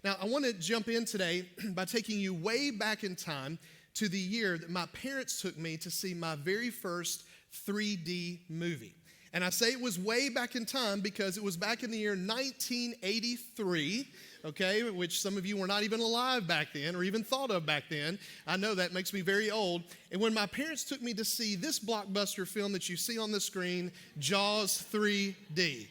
Now, I want to jump in today by taking you way back in time to the year that my parents took me to see my very first 3D movie. And I say it was way back in time because it was back in the year 1983, okay, which some of you were not even alive back then or even thought of back then. I know that makes me very old. And when my parents took me to see this blockbuster film that you see on the screen, Jaws 3D.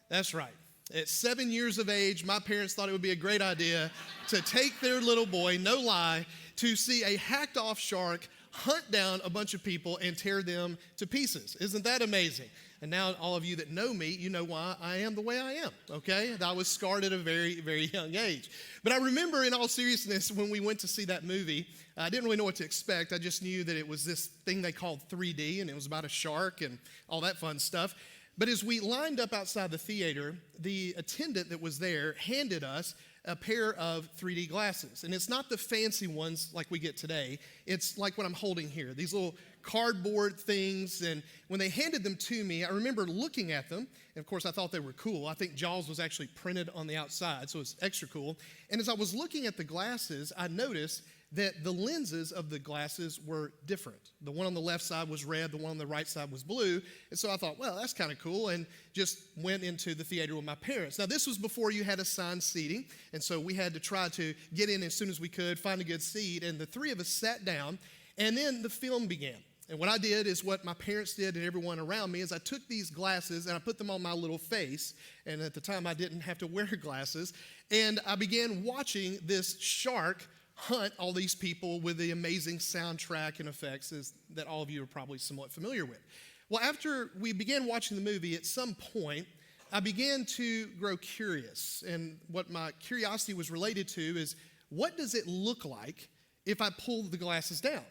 That's right. At 7 years of age, my parents thought it would be a great idea to take their little boy, no lie, to see a hacked off shark hunt down a bunch of people and tear them to pieces. Isn't that amazing? And now all of you that know me, you know why I am the way I am, okay? I was scarred at a very, very young age. But I remember in all seriousness when we went to see that movie, I didn't really know what to expect. I just knew that it was this thing they called 3D and it was about a shark and all that fun stuff. But as we lined up outside the theater, the attendant that was there handed us a pair of 3D glasses. And it's not the fancy ones like we get today. It's like what I'm holding here, these little cardboard things. And when they handed them to me, I remember looking at them. And of course, I thought they were cool. I think Jaws was actually printed on the outside, so it's extra cool. And as I was looking at the glasses, I noticed that the lenses of the glasses were different. The one on the left side was red, the one on the right side was blue. And so I thought, well, that's kind of cool, and just went into the theater with my parents. Now, this was before you had assigned seating, and so we had to try to get in as soon as we could, find a good seat, and the three of us sat down, and then the film began. And what I did is what my parents did and everyone around me is I took these glasses and I put them on my little face. And at the time, I didn't have to wear glasses. And I began watching this shark hunt all these people with the amazing soundtrack and effects that all of you are probably somewhat familiar with. Well, after we began watching the movie, at some point, I began to grow curious. And what my curiosity was related to is, what does it look like if I pull the glasses down?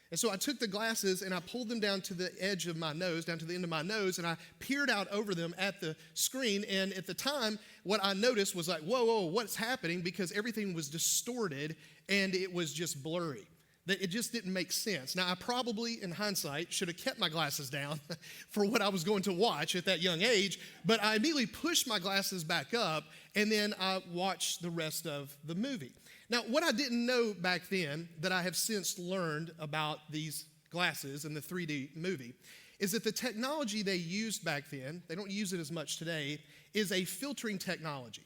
And so I took the glasses and I pulled them down to the edge of my nose, down to the end of my nose, and I peered out over them at the screen. And at the time, what I noticed was like, whoa, what's happening? Because everything was distorted and it was just blurry. It just didn't make sense. Now, I probably, in hindsight, should have kept my glasses down for what I was going to watch at that young age, but I immediately pushed my glasses back up, and then I watched the rest of the movie. Now, what I didn't know back then that I have since learned about these glasses and the 3D movie is that the technology they used back then, they don't use it as much today, is a filtering technology.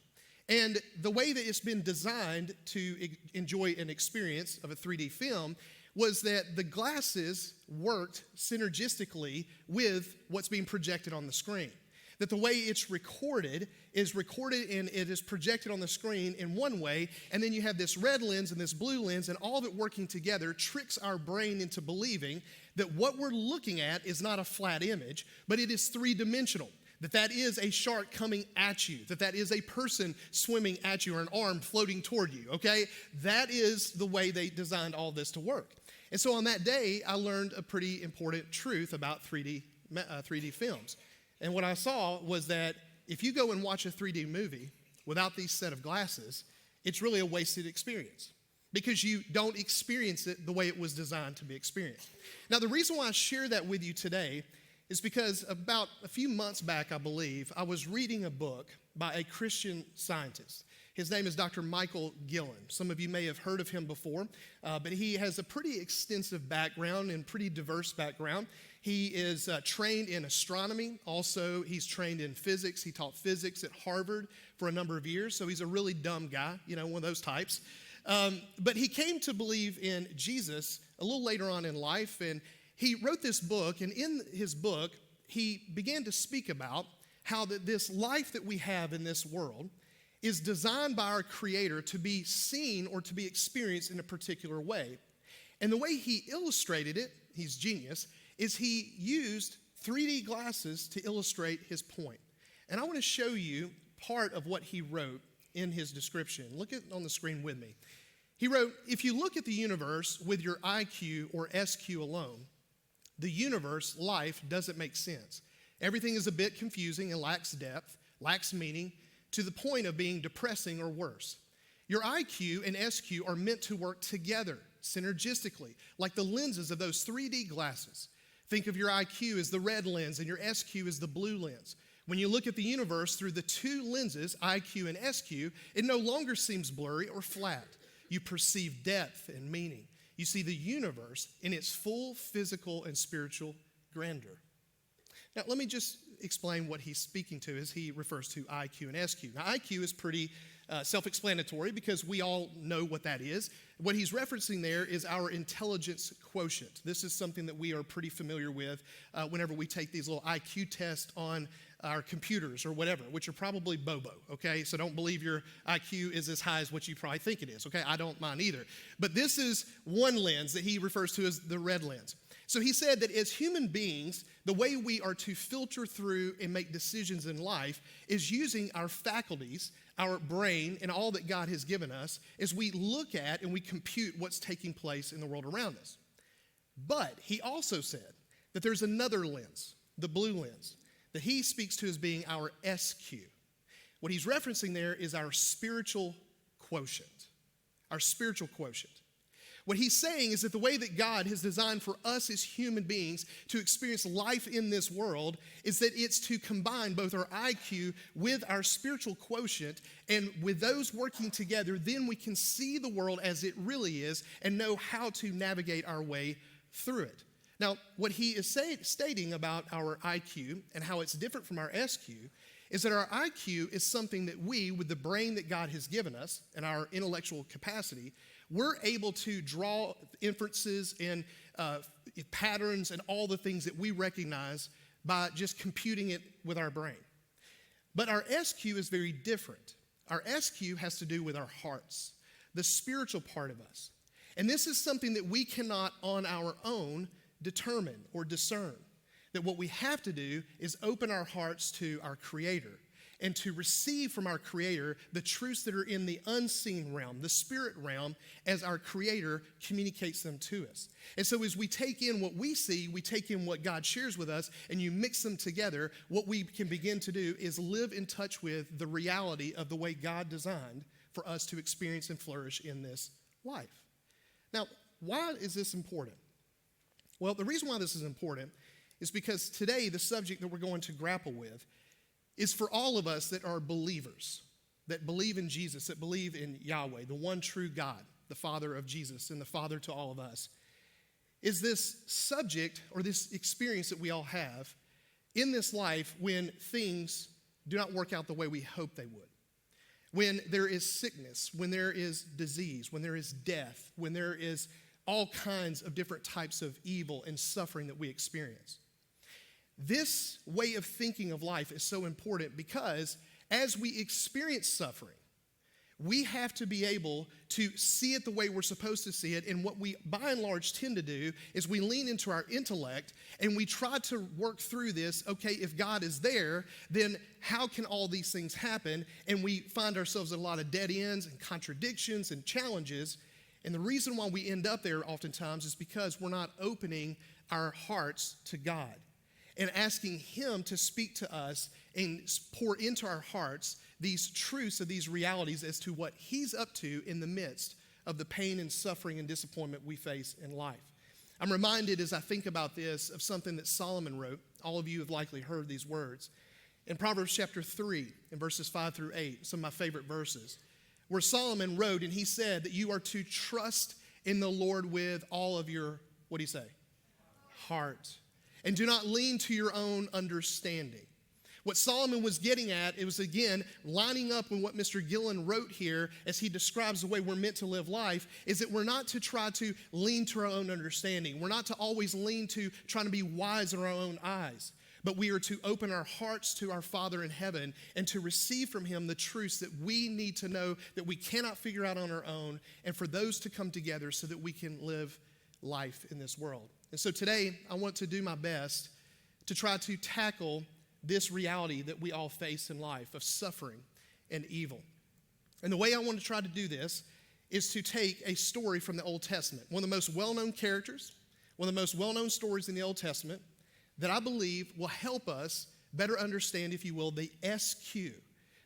And the way that it's been designed to enjoy an experience of a 3D film was that the glasses worked synergistically with what's being projected on the screen. That the way it's recorded and it is projected on the screen in one way, and then you have this red lens and this blue lens, and all of it working together tricks our brain into believing that what we're looking at is not a flat image, but it is three-dimensional. That is a shark coming at you, that is a person swimming at you or an arm floating toward you, okay? That is the way they designed all this to work. And so on that day, I learned a pretty important truth about 3D films. And what I saw was that if you go and watch a 3D movie without these set of glasses, it's really a wasted experience because you don't experience it the way it was designed to be experienced. Now, the reason why I share that with you today is because about a few months back, I believe, I was reading a book by a Christian scientist. His name is Dr. Michael Gillen. Some of you may have heard of him before, but he has a pretty extensive background and pretty diverse background. He is trained in astronomy. Also, he's trained in physics. He taught physics at Harvard for a number of years, so he's a really dumb guy, one of those types. But he came to believe in Jesus a little later on in life, and he wrote this book, and in his book, he began to speak about how this life that we have in this world is designed by our Creator to be seen or to be experienced in a particular way. And the way he illustrated it, he's genius, is he used 3D glasses to illustrate his point. And I want to show you part of what he wrote in his description. Look at it on the screen with me. He wrote, if you look at the universe with your IQ or SQ alone, the universe, life, doesn't make sense. Everything is a bit confusing and lacks depth, lacks meaning, to the point of being depressing or worse. Your IQ and SQ are meant to work together, synergistically, like the lenses of those 3D glasses. Think of your IQ as the red lens and your SQ as the blue lens. When you look at the universe through the two lenses, IQ and SQ, it no longer seems blurry or flat. You perceive depth and meaning. You see the universe in its full physical and spiritual grandeur. Now, let me just explain what he's speaking to as he refers to IQ and SQ. Now, IQ is pretty self-explanatory because we all know what that is. What he's referencing there is our intelligence quotient. This is something that we are pretty familiar with whenever we take these little IQ tests on our computers or whatever, which are probably bobo, okay? So don't believe your IQ is as high as what you probably think it is, okay? I don't mind either. But this is one lens that he refers to as the red lens. So he said that as human beings, the way we are to filter through and make decisions in life is using our faculties, our brain, and all that God has given us as we look at and we compute what's taking place in the world around us. But he also said that there's another lens, the blue lens, that he speaks to as being our SQ. What he's referencing there is our spiritual quotient, our spiritual quotient. What he's saying is that the way that God has designed for us as human beings to experience life in this world is that it's to combine both our IQ with our spiritual quotient, and with those working together, then we can see the world as it really is and know how to navigate our way through it. Now, what he is stating about our IQ and how it's different from our SQ is that our IQ is something that we, with the brain that God has given us and our intellectual capacity, we're able to draw inferences and patterns and all the things that we recognize by just computing it with our brain. But our SQ is very different. Our SQ has to do with our hearts, the spiritual part of us. And this is something that we cannot on our own determine or discern. That what we have to do is open our hearts to our Creator and to receive from our Creator the truths that are in the unseen realm, the spirit realm, as our Creator communicates them to us. And so as we take in what we see, we take in what God shares with us, and you mix them together, what we can begin to do is live in touch with the reality of the way God designed for us to experience and flourish in this life. Now, why is this important? Well, the reason why this is important is because today the subject that we're going to grapple with is for all of us that are believers, that believe in Jesus, that believe in Yahweh, the one true God, the Father of Jesus and the Father to all of us, is this subject or this experience that we all have in this life when things do not work out the way we hope they would. When there is sickness, when there is disease, when there is death, when there is all kinds of different types of evil and suffering that we experience. This way of thinking of life is so important because as we experience suffering, we have to be able to see it the way we're supposed to see it. And what we, by and large, tend to do is we lean into our intellect and we try to work through this. Okay, if God is there, then how can all these things happen? And we find ourselves at a lot of dead ends and contradictions and challenges. And the reason why we end up there oftentimes is because we're not opening our hearts to God and asking Him to speak to us and pour into our hearts these truths of these realities as to what He's up to in the midst of the pain and suffering and disappointment we face in life. I'm reminded as I think about this of something that Solomon wrote. All of you have likely heard these words. In Proverbs chapter 3, in verses 5 through 8, some of my favorite verses, where Solomon wrote, and he said that you are to trust in the Lord with all of your, what do you say? Heart. And do not lean to your own understanding. What Solomon was getting at, it was again lining up with what Mr. Gillen wrote here as he describes the way we're meant to live life, is that we're not to try to lean to our own understanding. We're not to always lean to trying to be wise in our own eyes, but we are to open our hearts to our Father in heaven and to receive from Him the truths that we need to know that we cannot figure out on our own, and for those to come together so that we can live life in this world. And so today, I want to do my best to try to tackle this reality that we all face in life of suffering and evil. And the way I want to try to do this is to take a story from the Old Testament, one of the most well-known characters, one of the most well-known stories in the Old Testament that I believe will help us better understand, if you will, the SQ,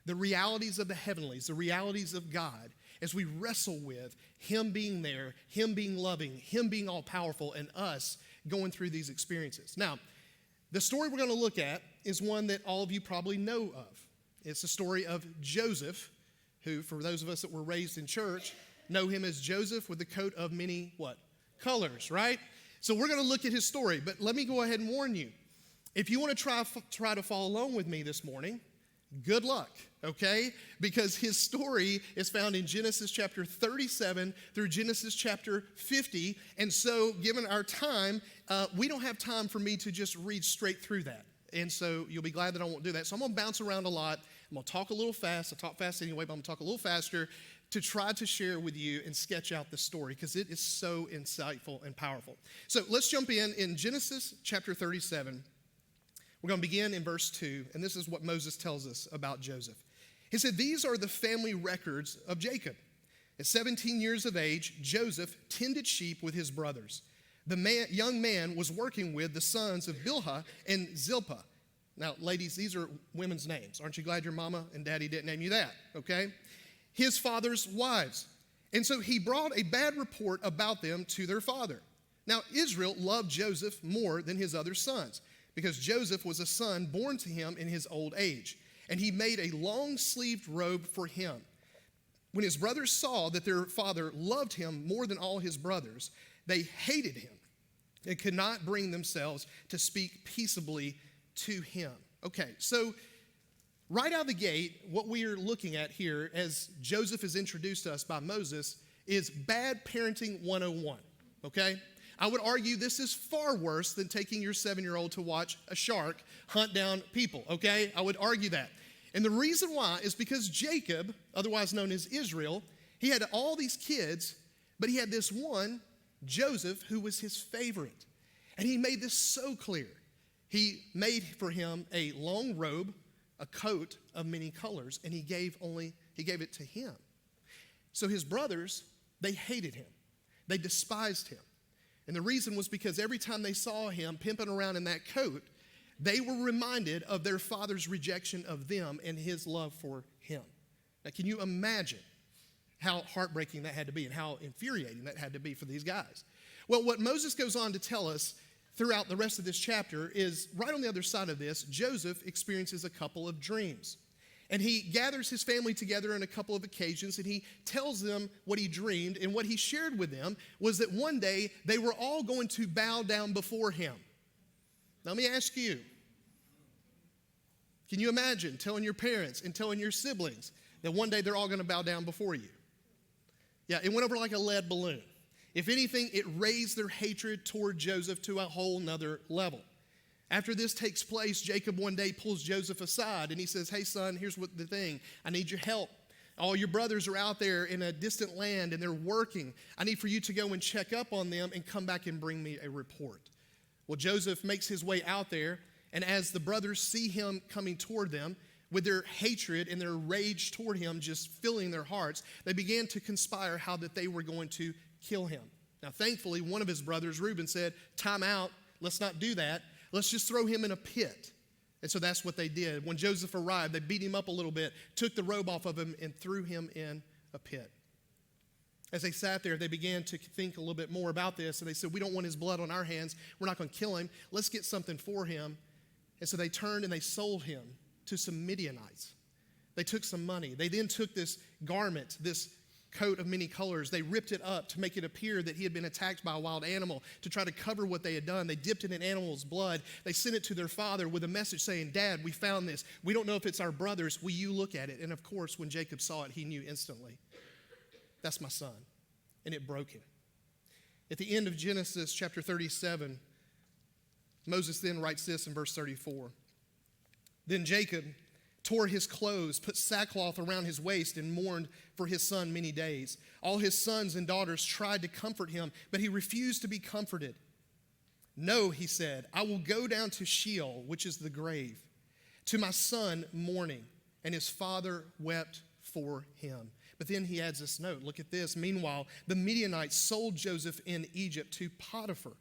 the realities of the heavenlies, the realities of God, as we wrestle with Him being there, Him being loving, Him being all-powerful, and us going through these experiences. Now, The story we're going to look at is one that all of you probably know of. It's the story of Joseph, who, for those of us that were raised in church, know him as Joseph with the coat of many, what? Colors, right? So we're going to look at his story, but let me go ahead and warn you. If you want to try to follow along with me this morning, good luck, okay? Because his story is found in Genesis chapter 37 through Genesis chapter 50. And so given our time, we don't have time for me to just read straight through that. And so you'll be glad that I won't do that. So I'm going to bounce around a lot. I'm going to talk a little fast. I talk fast anyway, but I'm going to talk a little faster to try to share with you and sketch out the story because it is so insightful and powerful. So let's jump in Genesis chapter 37. We're going to begin in verse 2, and this is what Moses tells us about Joseph. He said, "These are the family records of Jacob. At 17 years of age, Joseph tended sheep with his brothers. The young man was working with the sons of Bilhah and Zilpah." Now, ladies, these are women's names. Aren't you glad your mama and daddy didn't name you that, okay? "His father's wives. And so he brought a bad report about them to their father. Now, Israel loved Joseph more than his other sons, because Joseph was a son born to him in his old age, and he made a long-sleeved robe for him. When his brothers saw that their father loved him more than all his brothers, they hated him and could not bring themselves to speak peaceably to him." Okay, so right out of the gate, what we are looking at here as Joseph is introduced to us by Moses is bad parenting 101, okay? I would argue this is far worse than taking your 7-year-old to watch a shark hunt down people, okay? I would argue that. And the reason why is because Jacob, otherwise known as Israel, he had all these kids, but he had this one, Joseph, who was his favorite. And he made this so clear. He made for him a long robe, a coat of many colors, and he gave it to him. So his brothers, they hated him. They despised him. And the reason was because every time they saw him pimping around in that coat, they were reminded of their father's rejection of them and his love for him. Now, can you imagine how heartbreaking that had to be and how infuriating that had to be for these guys? Well, what Moses goes on to tell us throughout the rest of this chapter is right on the other side of this, Joseph experiences a couple of dreams. And he gathers his family together on a couple of occasions, and he tells them what he dreamed. And what he shared with them was that one day they were all going to bow down before him. Now, let me ask you, can you imagine telling your parents and telling your siblings that one day they're all going to bow down before you? Yeah, it went over like a lead balloon. If anything, it raised their hatred toward Joseph to a whole nother level. After this takes place, Jacob one day pulls Joseph aside and he says, "Hey, son, here's what the thing. I need your help. All your brothers are out there in a distant land and they're working. I need for you to go and check up on them and come back and bring me a report." Well, Joseph makes his way out there, and as the brothers see him coming toward them, with their hatred and their rage toward him just filling their hearts, they began to conspire how that they were going to kill him. Now, thankfully, one of his brothers, Reuben, said, "Time out. Let's not do that. Let's just throw him in a pit." And so that's what they did. When Joseph arrived, they beat him up a little bit, took the robe off of him, and threw him in a pit. As they sat there, they began to think a little bit more about this, and they said, "We don't want his blood on our hands. We're not going to kill him. Let's get something for him." And so they turned and they sold him to some Midianites. They took some money. They then took this garment, this coat of many colors. They ripped it up to make it appear that he had been attacked by a wild animal to try to cover what they had done. They dipped it in animal's blood. They sent it to their father with a message saying, "Dad, we found this. We don't know if it's our brothers. Will you look at it?" And of course, when Jacob saw it, he knew instantly, "That's my son." And it broke him. At the end of Genesis chapter 37, Moses then writes this in verse 34. "Then Jacob tore his clothes, put sackcloth around his waist, and mourned for his son many days. All his sons and daughters tried to comfort him, but he refused to be comforted. 'No,' he said, 'I will go down to Sheol,' which is the grave, 'to my son mourning.' And his father wept for him." But then he adds this note. Look at this. "Meanwhile, the Midianites sold Joseph in Egypt to Potiphar,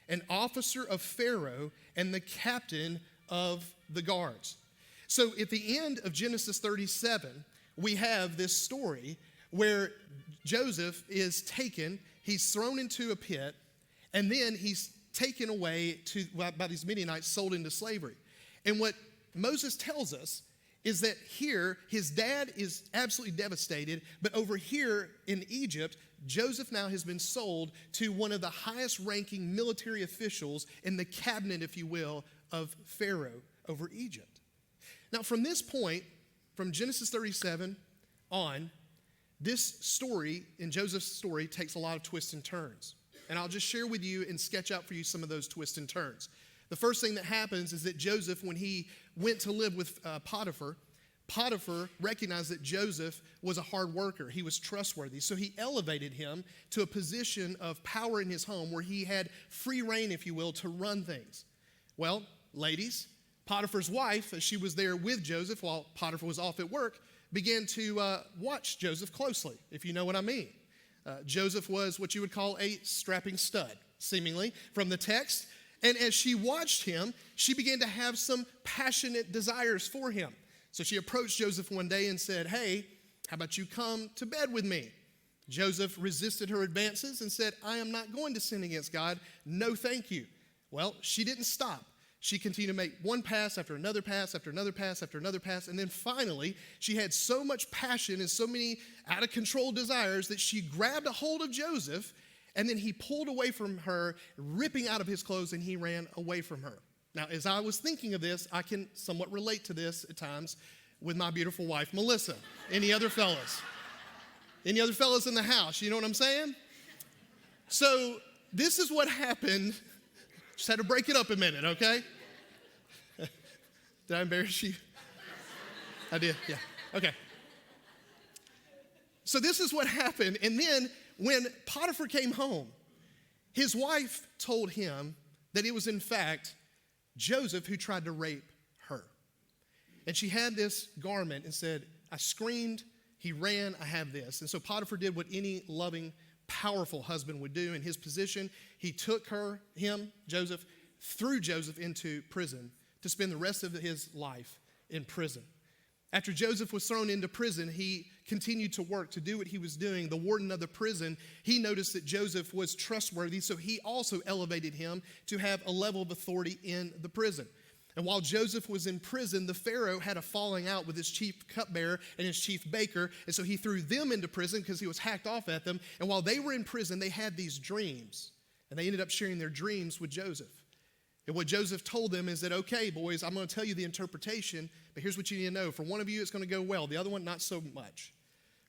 an officer of Pharaoh and the captain of the guards." So at the end of Genesis 37, we have this story where Joseph is taken, he's thrown into a pit, and then he's taken away by these Midianites, sold into slavery. And what Moses tells us is that here, his dad is absolutely devastated, but over here in Egypt, Joseph now has been sold to one of the highest ranking military officials in the cabinet, if you will, of Pharaoh over Egypt. Now, from this point, from Genesis 37 on, this story, in Joseph's story, takes a lot of twists and turns. And I'll just share with you and sketch out for you some of those twists and turns. The first thing that happens is that Joseph, when he went to live with Potiphar recognized that Joseph was a hard worker. He was trustworthy. So he elevated him to a position of power in his home where he had free reign, if you will, to run things. Well, ladies, Potiphar's wife, as she was there with Joseph while Potiphar was off at work, began to watch Joseph closely, if you know what I mean. Joseph was what you would call a strapping stud, seemingly, from the text. And as she watched him, she began to have some passionate desires for him. So she approached Joseph one day and said, "Hey, how about you come to bed with me?" Joseph resisted her advances and said, "I am not going to sin against God. No, thank you." Well, she didn't stop. She continued to make one pass after another pass after another pass after another pass. And then finally, she had so much passion and so many out of control desires that she grabbed a hold of Joseph, and then he pulled away from her, ripping out of his clothes, and he ran away from her. Now, as I was thinking of this, I can somewhat relate to this at times with my beautiful wife, Melissa. Any other fellas? Any other fellas in the house? You know what I'm saying? So this is what happened. Just had to break it up a minute, okay? Did I embarrass you? I did, yeah. Okay. So this is what happened. And then when Potiphar came home, his wife told him that it was in fact Joseph who tried to rape her. And she had this garment and said, "I screamed, he ran, I have this." And so Potiphar did what any loving, powerful husband would do in his position. He took Joseph, threw Joseph into prison to spend the rest of his life in prison. After Joseph was thrown into prison, he continued to work to do what he was doing. The warden of the prison, he noticed that Joseph was trustworthy, so he also elevated him to have a level of authority in the prison. And while Joseph was in prison, the Pharaoh had a falling out with his chief cupbearer and his chief baker, and so he threw them into prison because he was hacked off at them. And while they were in prison, they had these dreams, and they ended up sharing their dreams with Joseph. And what Joseph told them is that, "Okay, boys, I'm going to tell you the interpretation, but here's what you need to know. For one of you, it's going to go well. The other one, not so much."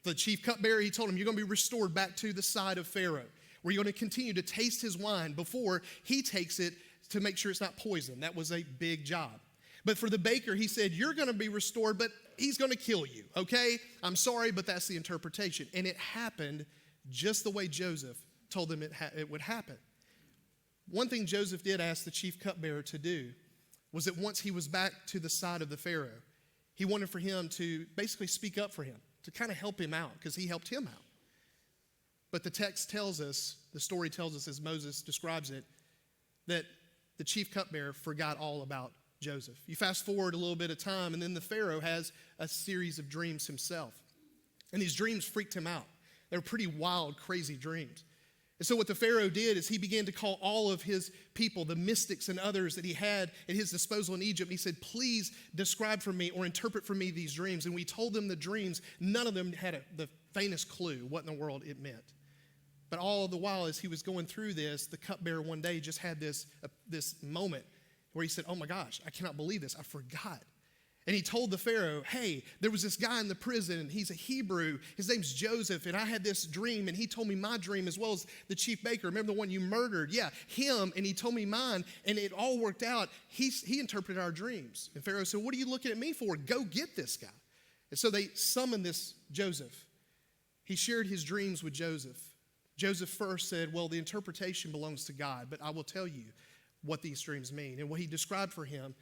For the chief cupbearer, he told him, "You're going to be restored back to the side of Pharaoh, where you're going to continue to taste his wine before he takes it to make sure it's not poison." That was a big job. But for the baker, he said, "You're going to be restored, but he's going to kill you, okay? I'm sorry, but that's the interpretation." And it happened just the way Joseph told them it would happen. One thing Joseph did ask the chief cupbearer to do was that once he was back to the side of the Pharaoh, he wanted for him to basically speak up for him, to kind of help him out, because he helped him out. But the text tells us, the story tells us as Moses describes it, that the chief cupbearer forgot all about Joseph. You fast forward a little bit of time, and then the Pharaoh has a series of dreams himself. And these dreams freaked him out. They were pretty wild, crazy dreams. And so what the Pharaoh did is he began to call all of his people, the mystics and others that he had at his disposal in Egypt. And he said, "Please describe for me or interpret for me these dreams." And we told them the dreams. None of them had the faintest clue what in the world it meant. But all the while, as he was going through this, the cupbearer one day just had this moment where he said, "Oh my gosh, I cannot believe this. I forgot." And he told the Pharaoh, "Hey, there was this guy in the prison. He's a Hebrew. His name's Joseph. And I had this dream, and he told me my dream as well as the chief baker. Remember the one you murdered? Yeah, him. And he told me mine. And it all worked out. He interpreted our dreams." And Pharaoh said, "What are you looking at me for? Go get this guy." And so they summoned this Joseph. He shared his dreams with Joseph. Joseph first said, "Well, the interpretation belongs to God, but I will tell you what these dreams mean." And what he described for him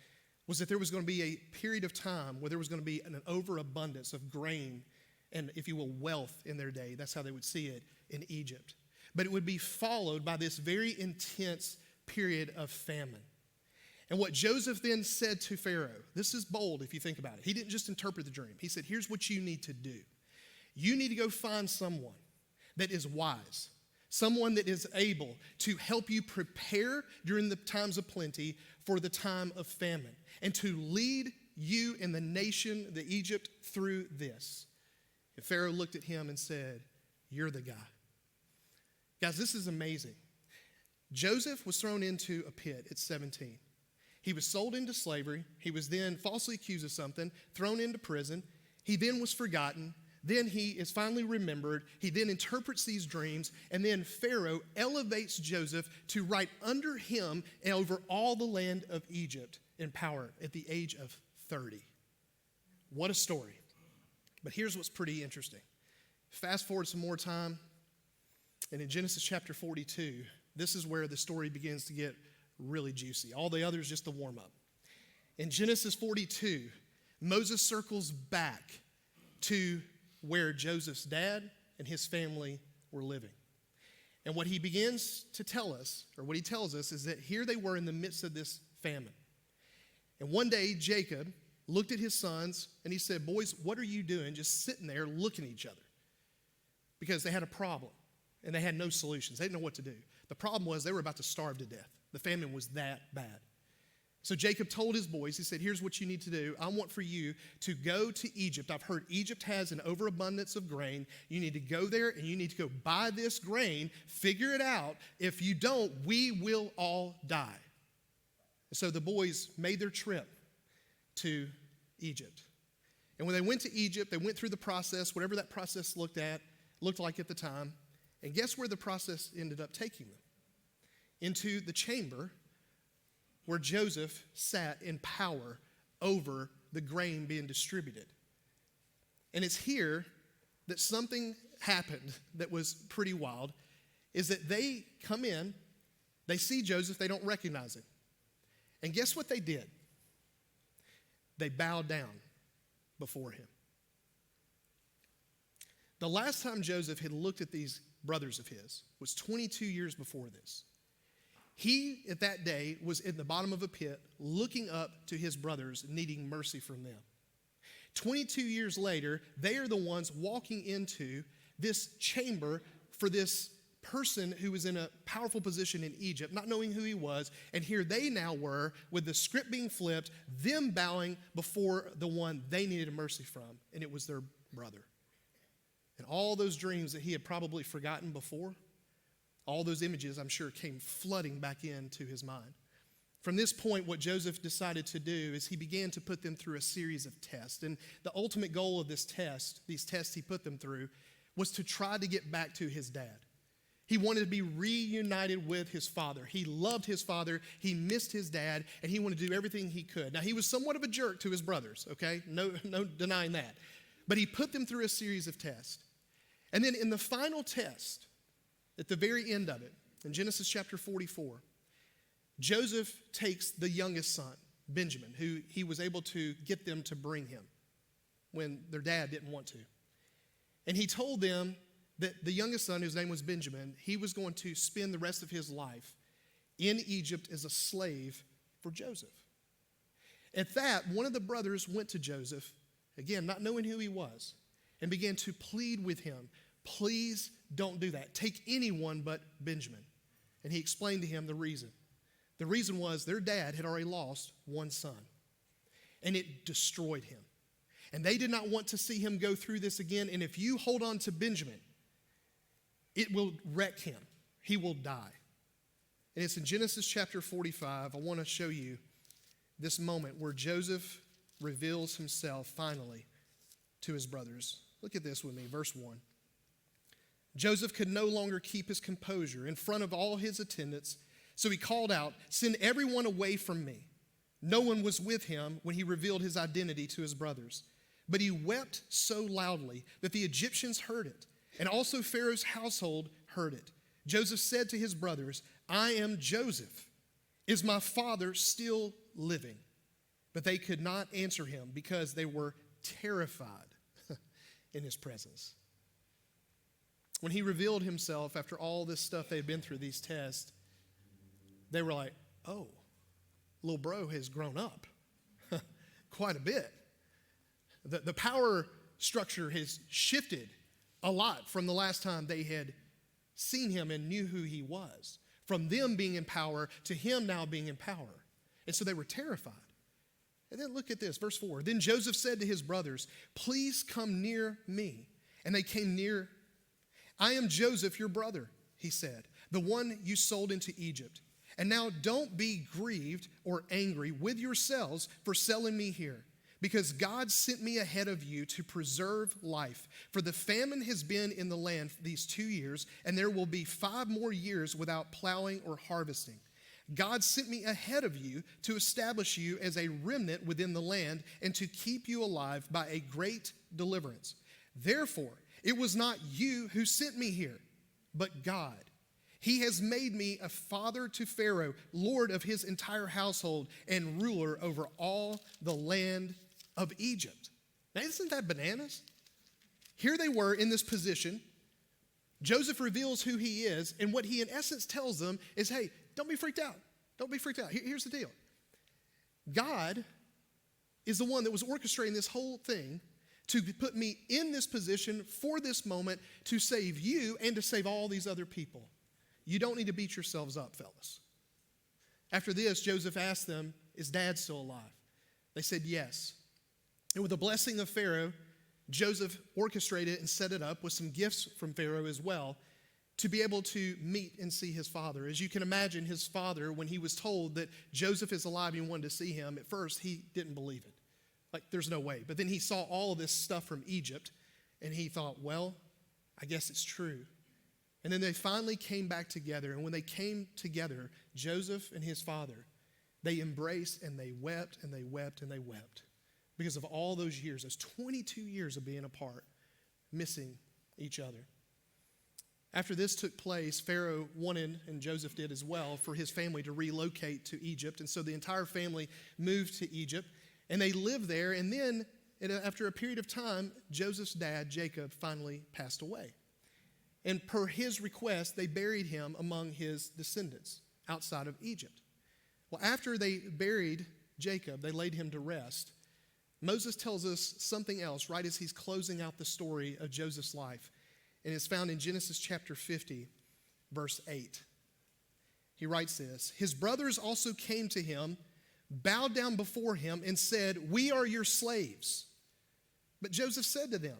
was that there was going to be a period of time where there was going to be an overabundance of grain and, if you will, wealth in their day. That's how they would see it in Egypt. But it would be followed by this very intense period of famine. And what Joseph then said to Pharaoh, this is bold if you think about it. He didn't just interpret the dream. He said, "Here's what you need to do. You need to go find someone that is wise, someone that is able to help you prepare during the times of plenty for the time of famine, and to lead you and the nation, the Egypt, through this. And Pharaoh looked at him and said, you're the guy. Guys, this is amazing. Joseph was thrown into a pit at 17. He was sold into slavery. He was then falsely accused of something, thrown into prison. He then was forgotten. Then he is finally remembered. He then interprets these dreams, and then Pharaoh elevates Joseph to right under him and over all the land of Egypt in power at the age of 30. What a story. But here's what's pretty interesting. Fast forward some more time, and in Genesis chapter 42, this is where the story begins to get really juicy. All the others just the warm-up. In Genesis 42, Moses circles back to where Joseph's dad and his family were living. And what he begins to tell us, or what he tells us, is that here they were in the midst of this famine. And one day, Jacob looked at his sons and he said, boys, what are you doing just sitting there looking at each other? Because they had a problem and they had no solutions. They didn't know what to do. The problem was they were about to starve to death. The famine was that bad. So Jacob told his boys, he said, here's what you need to do. I want for you to go to Egypt. I've heard Egypt has an overabundance of grain. You need to go there and you need to go buy this grain, figure it out. If you don't, we will all die. So the boys made their trip to Egypt. And when they went to Egypt, they went through the process, whatever that process looked like at the time. And guess where the process ended up taking them? Into the chamber where Joseph sat in power over the grain being distributed. And it's here that something happened that was pretty wild, is that they come in, they see Joseph, they don't recognize him. And guess what they did? They bowed down before him. The last time Joseph had looked at these brothers of his was 22 years before this. He, at that day, was in the bottom of a pit, looking up to his brothers, needing mercy from them. 22 years later, they are the ones walking into this chamber for this person who was in a powerful position in Egypt, not knowing who he was, and here they now were, with the script being flipped, them bowing before the one they needed mercy from, and it was their brother. And all those dreams that he had probably forgotten before, all those images, I'm sure, came flooding back into his mind. From this point, what Joseph decided to do is he began to put them through a series of tests. And the ultimate goal of these tests he put them through, was to try to get back to his dad. He wanted to be reunited with his father. He loved his father. He missed his dad, and he wanted to do everything he could. Now, he was somewhat of a jerk to his brothers, okay? No denying that. But he put them through a series of tests. And then in the final test, at the very end of it, in Genesis chapter 44, Joseph takes the youngest son, Benjamin, who he was able to get them to bring him when their dad didn't want to. And he told them that the youngest son, whose name was Benjamin, he was going to spend the rest of his life in Egypt as a slave for Joseph. At that, one of the brothers went to Joseph, again, not knowing who he was, and began to plead with him, please don't do that. Take anyone but Benjamin. And he explained to him the reason. The reason was their dad had already lost one son, and it destroyed him. And they did not want to see him go through this again. And if you hold on to Benjamin, it will wreck him. He will die. And it's in Genesis chapter 45. I want to show you this moment where Joseph reveals himself finally to his brothers. Look at this with me, verse 1. Joseph could no longer keep his composure in front of all his attendants, so he called out, "Send everyone away from me." No one was with him when he revealed his identity to his brothers. But he wept so loudly that the Egyptians heard it, and also Pharaoh's household heard it. Joseph said to his brothers, "I am Joseph. Is my father still living?" But they could not answer him because they were terrified in his presence. When he revealed himself after all this stuff they had been through, these tests, they were like, oh, little bro has grown up quite a bit. The power structure has shifted a lot from the last time they had seen him and knew who he was. From them being in power to him now being in power. And so they were terrified. And then look at this, verse 4. Then Joseph said to his brothers, please come near me. And they came near. I am Joseph, your brother, he said, the one you sold into Egypt. And now don't be grieved or angry with yourselves for selling me here, because God sent me ahead of you to preserve life. For the famine has been in the land these 2 years, and there will be 5 more years without plowing or harvesting. God sent me ahead of you to establish you as a remnant within the land and to keep you alive by a great deliverance. Therefore, it was not you who sent me here, but God. He has made me a father to Pharaoh, lord of his entire household, and ruler over all the land of Egypt. Now, isn't that bananas? Here they were in this position. Joseph reveals who he is, and what he in essence tells them is, hey, don't be freaked out. Don't be freaked out. Here's the deal. God is the one that was orchestrating this whole thing to put me in this position for this moment to save you and to save all these other people. You don't need to beat yourselves up, fellas. After this, Joseph asked them, is Dad still alive? They said yes. And with the blessing of Pharaoh, Joseph orchestrated and set it up with some gifts from Pharaoh as well to be able to meet and see his father. As you can imagine, his father, when he was told that Joseph is alive and wanted to see him, at first he didn't believe it. Like, there's no way. But then he saw all of this stuff from Egypt, and he thought, well, I guess it's true. And then they finally came back together, and when they came together, Joseph and his father, they embraced and they wept and they wept and they wept because of all those years, those 22 years of being apart, missing each other. After this took place, Pharaoh wanted, and Joseph did as well, for his family to relocate to Egypt. And so the entire family moved to Egypt, and they lived there. And then, after a period of time, Joseph's dad, Jacob, finally passed away. And per his request, they buried him among his descendants outside of Egypt. Well, after they buried Jacob, they laid him to rest. Moses tells us something else right as he's closing out the story of Joseph's life. And it's found in Genesis chapter 50, verse 8. He writes this, his brothers also came to him, bowed down before him, and said, we are your slaves. But Joseph said to them,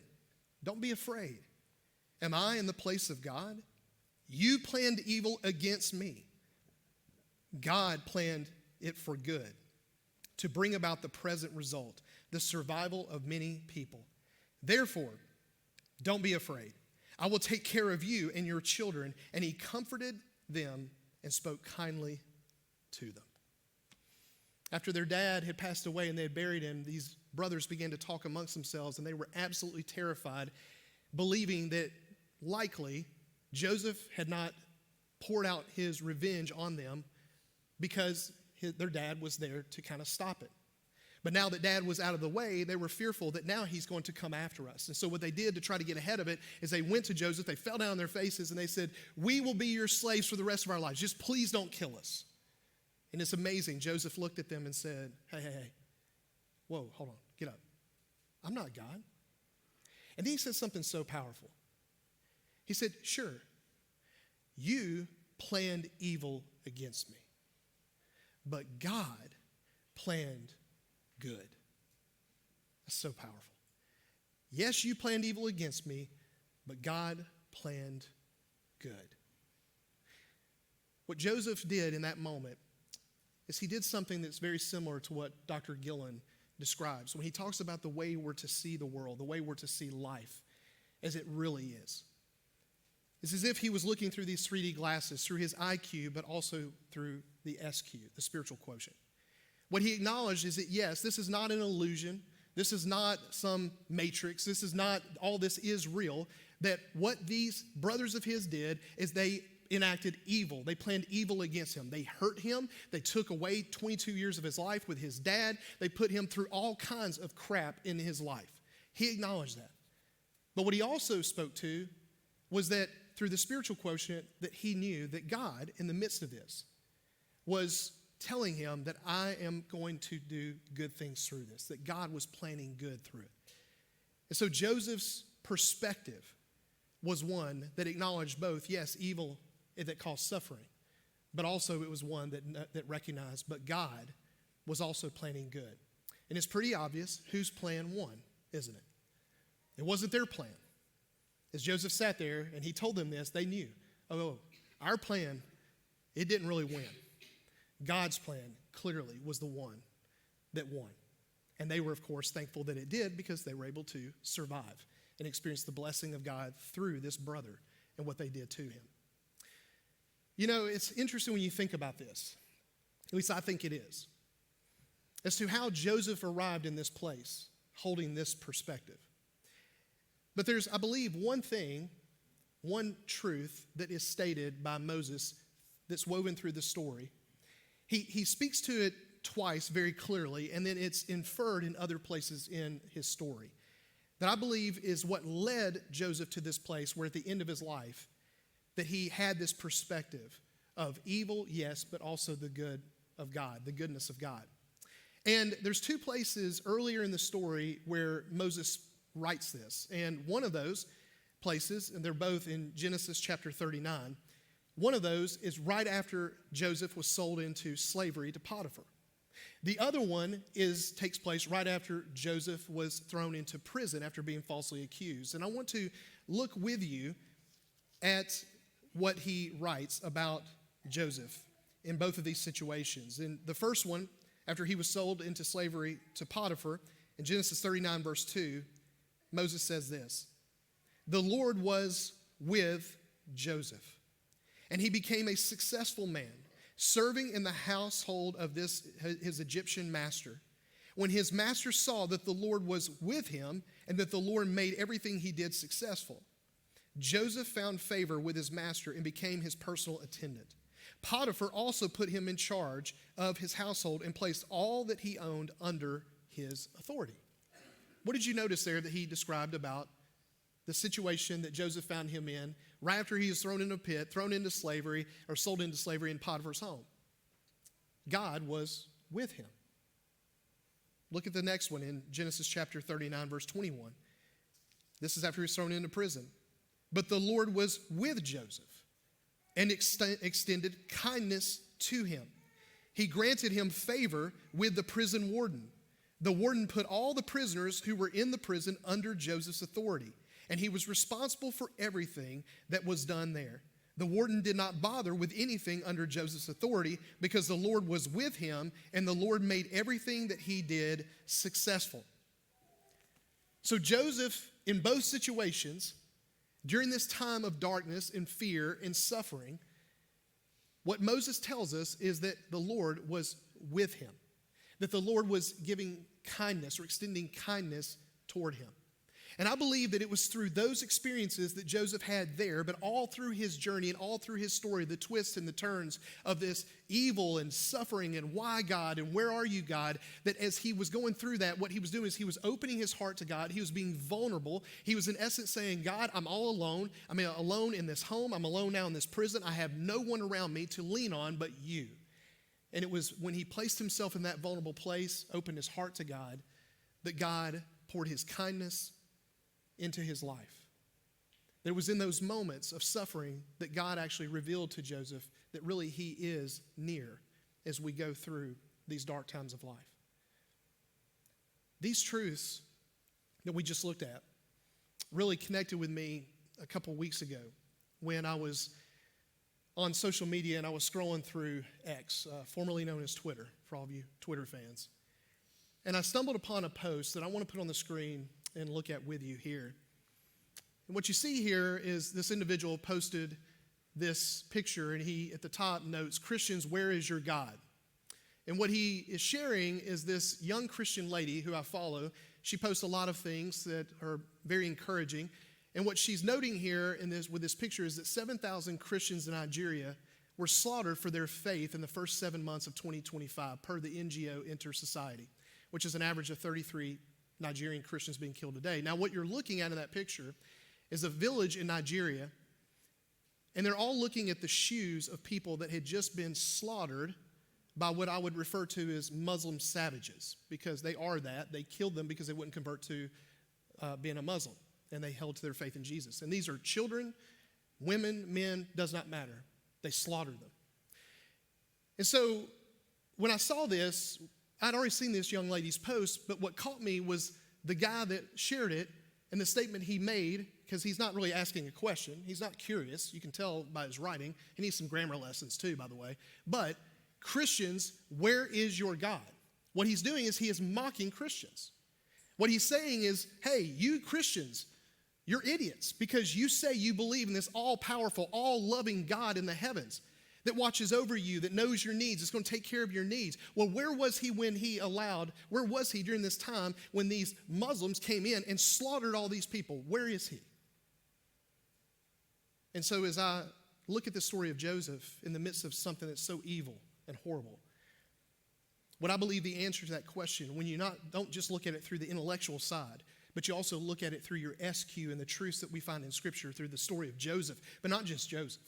don't be afraid. Am I in the place of God? You planned evil against me. God planned it for good, to bring about the present result, the survival of many people. Therefore, don't be afraid. I will take care of you and your children. And he comforted them and spoke kindly to them. After their dad had passed away and they had buried him, these brothers began to talk amongst themselves, and they were absolutely terrified, believing that likely Joseph had not poured out his revenge on them because their dad was there to kind of stop it. But now that dad was out of the way, they were fearful that now he's going to come after us. And so what they did to try to get ahead of it is they went to Joseph, they fell down on their faces, and they said, we will be your slaves for the rest of our lives. Just please don't kill us. And it's amazing. Joseph looked at them and said, hey. Whoa, hold on, get up. I'm not God. And then he said something so powerful. He said, sure, you planned evil against me, but God planned good. That's so powerful. Yes, you planned evil against me, but God planned good. What Joseph did in that moment is he did something that's very similar to what Dr. Gillen describes when he talks about the way we're to see the world, the way we're to see life as it really is. It's as if he was looking through these 3D glasses, through his IQ, but also through the SQ, the spiritual quotient. What he acknowledged is that, yes, this is not an illusion. This is not some matrix. This is not, all this is real. That what these brothers of his did is they enacted evil. They planned evil against him. They hurt him. They took away 22 years of his life with his dad. They put him through all kinds of crap in his life. He acknowledged that. But what he also spoke to was that through the spiritual quotient that he knew that God, in the midst of this, was telling him that I am going to do good things through this, that God was planning good through it. And so Joseph's perspective was one that acknowledged both, yes, evil that caused suffering, but also it was one that recognized, but God was also planning good. And it's pretty obvious whose plan won, isn't it? It wasn't their plan. As Joseph sat there and he told them this, they knew, oh, our plan, it didn't really win. God's plan clearly was the one that won. And they were, of course, thankful that it did because they were able to survive and experience the blessing of God through this brother and what they did to him. You know, it's interesting when you think about this, at least I think it is, as to how Joseph arrived in this place, holding this perspective. But there's, I believe, one thing, one truth that is stated by Moses that's woven through the story. He speaks to it twice very clearly, and then it's inferred in other places in his story. That I believe is what led Joseph to this place where at the end of his life, that he had this perspective of evil, yes, but also the good of God, the goodness of God. And there's two places earlier in the story where Moses writes this. And one of those places, and they're both in Genesis chapter 39, one of those is right after Joseph was sold into slavery to Potiphar. The other one takes place right after Joseph was thrown into prison after being falsely accused. And I want to look with you at what he writes about Joseph in both of these situations. In the first one, after he was sold into slavery to Potiphar, in Genesis 39, verse 2, Moses says this, "The Lord was with Joseph, and he became a successful man, serving in the household of his Egyptian master. When his master saw that the Lord was with him and that the Lord made everything he did successful, Joseph found favor with his master and became his personal attendant. Potiphar also put him in charge of his household and placed all that he owned under his authority." What did you notice there that he described about the situation that Joseph found him in right after he was thrown in a pit, thrown into slavery, or sold into slavery in Potiphar's home? God was with him. Look at the next one in Genesis chapter 39, verse 21. This is after he was thrown into prison. "But the Lord was with Joseph and extended kindness to him. He granted him favor with the prison warden. The warden put all the prisoners who were in the prison under Joseph's authority, and he was responsible for everything that was done there. The warden did not bother with anything under Joseph's authority because the Lord was with him, and the Lord made everything that he did successful." So Joseph, in both situations, during this time of darkness and fear and suffering, what Moses tells us is that the Lord was with him, that the Lord was giving kindness or extending kindness toward him. And I believe that it was through those experiences that Joseph had there, but all through his journey and all through his story, the twists and the turns of this evil and suffering and why God and where are you, God, that as he was going through that, what he was doing is he was opening his heart to God. He was being vulnerable. He was in essence saying, God, I'm all alone. I'm alone in this home. I'm alone now in this prison. I have no one around me to lean on but you. And it was when he placed himself in that vulnerable place, opened his heart to God, that God poured his kindness into his life. It was in those moments of suffering that God actually revealed to Joseph that really he is near as we go through these dark times of life. These truths that we just looked at really connected with me a couple weeks ago when I was on social media and I was scrolling through X, formerly known as Twitter, for all of you Twitter fans. And I stumbled upon a post that I want to put on the screen and look at with you here. And what you see here is this individual posted this picture, and he at the top notes, "Christians, where is your God?" And what he is sharing is this young Christian lady who I follow. She posts a lot of things that are very encouraging. And what she's noting here with this picture is that 7,000 Christians in Nigeria were slaughtered for their faith in the first 7 months of 2025 per the NGO Inter-Society, which is an average of 33 Nigerian Christians being killed a day. Now, what you're looking at in that picture is a village in Nigeria, and they're all looking at the shoes of people that had just been slaughtered by what I would refer to as Muslim savages, because they are that. They killed them because they wouldn't convert to being a Muslim. and they held to their faith in Jesus. And these are children, women, men, does not matter. They slaughtered them. And so when I saw this, I'd already seen this young lady's post, but what caught me was the guy that shared it and the statement he made, because he's not really asking a question. He's not curious. You can tell by his writing. He needs some grammar lessons too, by the way. But Christians, where is your God? What he's doing is he is mocking Christians. What he's saying is, hey, you Christians, you're idiots because you say you believe in this all-powerful, all-loving God in the heavens that watches over you, that knows your needs, is going to take care of your needs. Well, where was he during this time when these Muslims came in and slaughtered all these people? Where is he? And so as I look at the story of Joseph in the midst of something that's so evil and horrible, what I believe the answer to that question, when you don't just look at it through the intellectual side, but you also look at it through your SQ and the truths that we find in Scripture through the story of Joseph, but not just Joseph,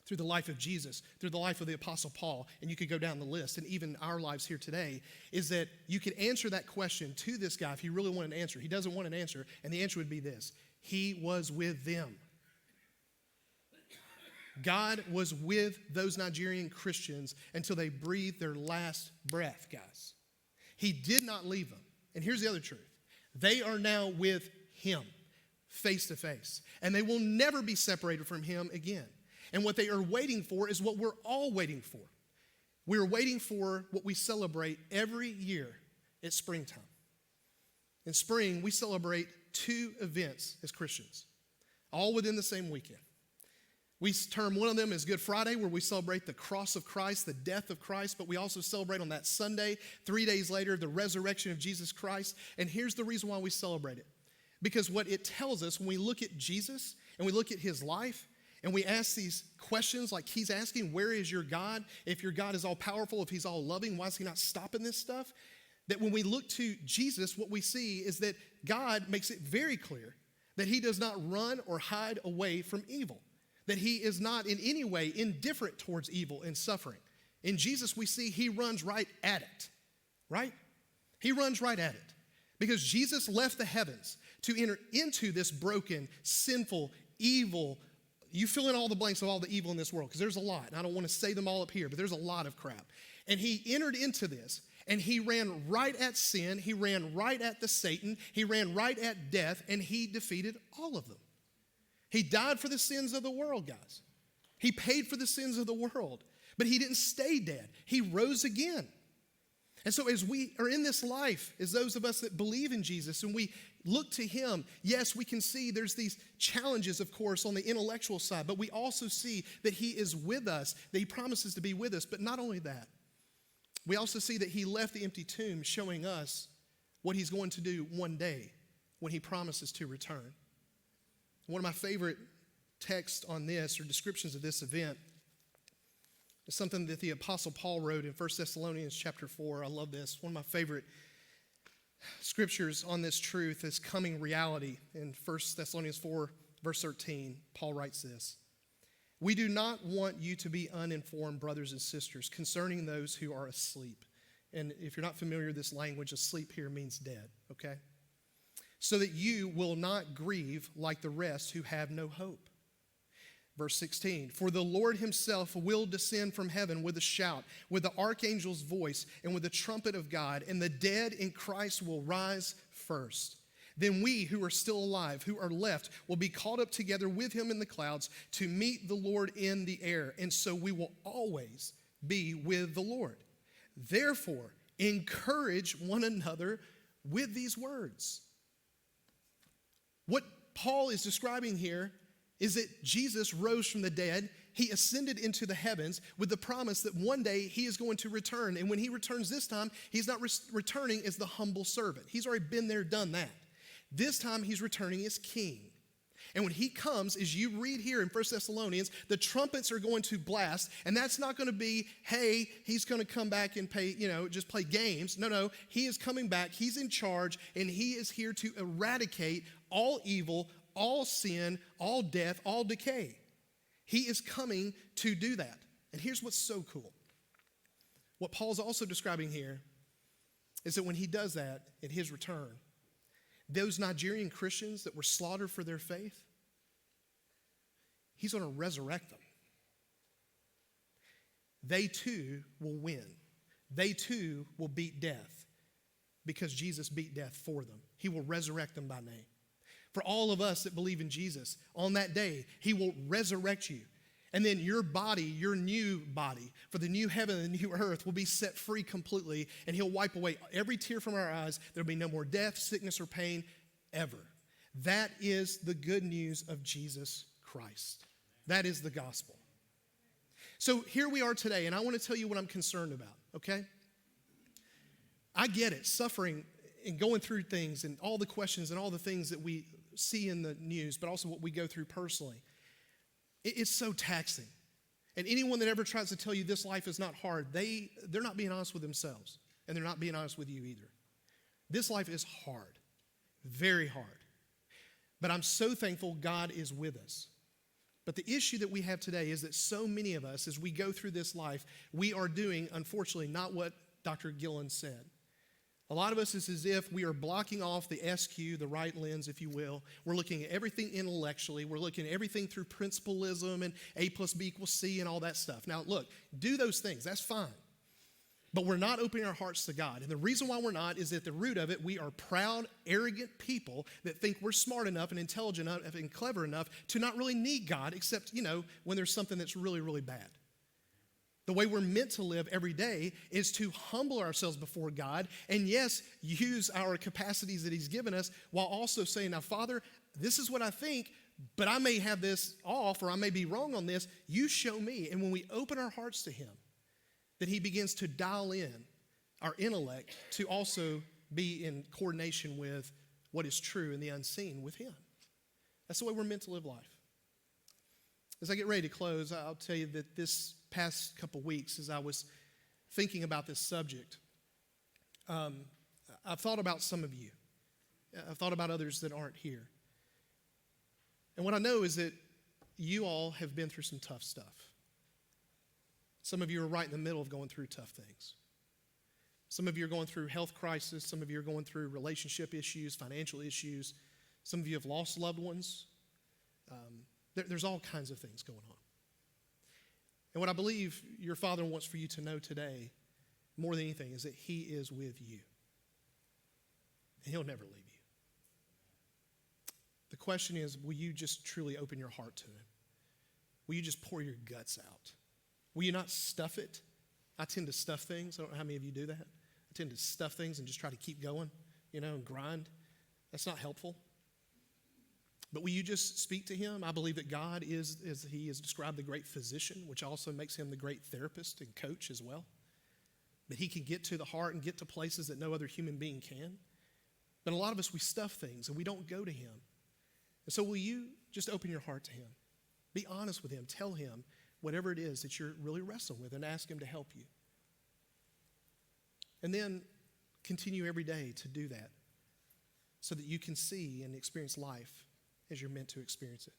through the life of Jesus, through the life of the Apostle Paul, and you could go down the list, and even our lives here today, is that you could answer that question to this guy if he really wanted an answer. He doesn't want an answer, and the answer would be this: he was with them. God was with those Nigerian Christians until they breathed their last breath, guys. He did not leave them. And here's the other truth. They are now with him, face to face. And they will never be separated from him again. And what they are waiting for is what we're all waiting for. We're waiting for what we celebrate every year at springtime. In spring, we celebrate 2 events as Christians, all within the same weekend. We term one of them as Good Friday, where we celebrate the cross of Christ, the death of Christ, but we also celebrate on that Sunday, 3 days later, the resurrection of Jesus Christ. And here's the reason why we celebrate it. Because what it tells us when we look at Jesus and we look at his life and we ask these questions like he's asking, where is your God? If your God is all powerful, if he's all loving, why is he not stopping this stuff? That when we look to Jesus, what we see is that God makes it very clear that he does not run or hide away from evil. That he is not in any way indifferent towards evil and suffering. In Jesus, we see he runs right at it, right? He runs right at it. Because Jesus left the heavens to enter into this broken, sinful, evil, you fill in all the blanks of all the evil in this world, because there's a lot, and I don't want to say them all up here, but there's a lot of crap. And he entered into this, and he ran right at sin, he ran right at the Satan, he ran right at death, and he defeated all of them. He died for the sins of the world, guys. He paid for the sins of the world. But he didn't stay dead. He rose again. And so as we are in this life, as those of us that believe in Jesus and we look to him, yes, we can see there's these challenges, of course, on the intellectual side, but we also see that he is with us, that he promises to be with us. But not only that, we also see that he left the empty tomb showing us what he's going to do one day when he promises to return. One of my favorite texts on this, or descriptions of this event, is something that the Apostle Paul wrote in 1 Thessalonians chapter 4. I love this. One of my favorite scriptures on this truth is coming reality. In 1 Thessalonians 4, verse 13, Paul writes this: "We do not want you to be uninformed, brothers and sisters, concerning those who are asleep." And if you're not familiar with this language, asleep here means dead, okay? "So that you will not grieve like the rest who have no hope." Verse 16, "For the Lord himself will descend from heaven with a shout, with the archangel's voice, and with the trumpet of God, and the dead in Christ will rise first. Then we who are still alive, who are left, will be caught up together with him in the clouds to meet the Lord in the air. And so we will always be with the Lord. Therefore, encourage one another with these words." What Paul is describing here is that Jesus rose from the dead. He ascended into the heavens with the promise that one day he is going to return. And when he returns this time, he's not returning as the humble servant. He's already been there, done that. This time he's returning as king. And when he comes, as you read here in 1 Thessalonians, the trumpets are going to blast. And that's not going to be, hey, he's going to come back and just play games. No, he is coming back. He's in charge, and he is here to eradicate all evil, all sin, all death, all decay. He is coming to do that. And here's what's so cool. What Paul's also describing here is that when he does that at his return, those Nigerian Christians that were slaughtered for their faith, he's going to resurrect them. They too will win. They too will beat death because Jesus beat death for them. He will resurrect them by name. For all of us that believe in Jesus, on that day, he will resurrect you. And then your body, your new body, for the new heaven and the new earth will be set free completely, and he'll wipe away every tear from our eyes. There'll be no more death, sickness, or pain ever. That is the good news of Jesus Christ. That is the gospel. So here we are today, and I want to tell you what I'm concerned about, okay? I get it, suffering and going through things and all the questions and all the things that we see in the news, but also what we go through personally. It's so taxing. And anyone that ever tries to tell you this life is not hard, they're not being honest with themselves, and they're not being honest with you either. This life is hard, very hard. But I'm so thankful God is with us. But the issue that we have today is that so many of us, as we go through this life, we are doing, unfortunately, not what Dr. Gillen said. A lot of us is as if we are blocking off the SQ, the right lens, if you will. We're looking at everything intellectually. We're looking at everything through principalism and A plus B equals C and all that stuff. Now, look, do those things. That's fine. But we're not opening our hearts to God. And the reason why we're not is at the root of it, we are proud, arrogant people that think we're smart enough and intelligent enough and clever enough to not really need God except, when there's something that's really, really bad. The way we're meant to live every day is to humble ourselves before God and, yes, use our capacities that he's given us while also saying, now, Father, this is what I think, but I may have this off or I may be wrong on this. You show me. And when we open our hearts to him, then he begins to dial in our intellect to also be in coordination with what is true and the unseen with him. That's the way we're meant to live life. As I get ready to close, I'll tell you that this past couple weeks, as I was thinking about this subject, I've thought about some of you. I've thought about others that aren't here. And what I know is that you all have been through some tough stuff. Some of you are right in the middle of going through tough things. Some of you are going through health crisis. Some of you are going through relationship issues, financial issues. Some of you have lost loved ones. There's all kinds of things going on. And what I believe your Father wants for you to know today, more than anything, is that he is with you. And he'll never leave you. The question is, will you just truly open your heart to him? Will you just pour your guts out? Will you not stuff it? I tend to stuff things. I don't know how many of you do that. I tend to stuff things and just try to keep going, and grind. That's not helpful. But will you just speak to him? I believe that God is, as he is described, the great physician, which also makes him the great therapist and coach as well. That he can get to the heart and get to places that no other human being can. But a lot of us, we stuff things and we don't go to him. And so will you just open your heart to him? Be honest with him. Tell him whatever it is that you're really wrestling with and ask him to help you. And then continue every day to do that so that you can see and experience life as you're meant to experience it.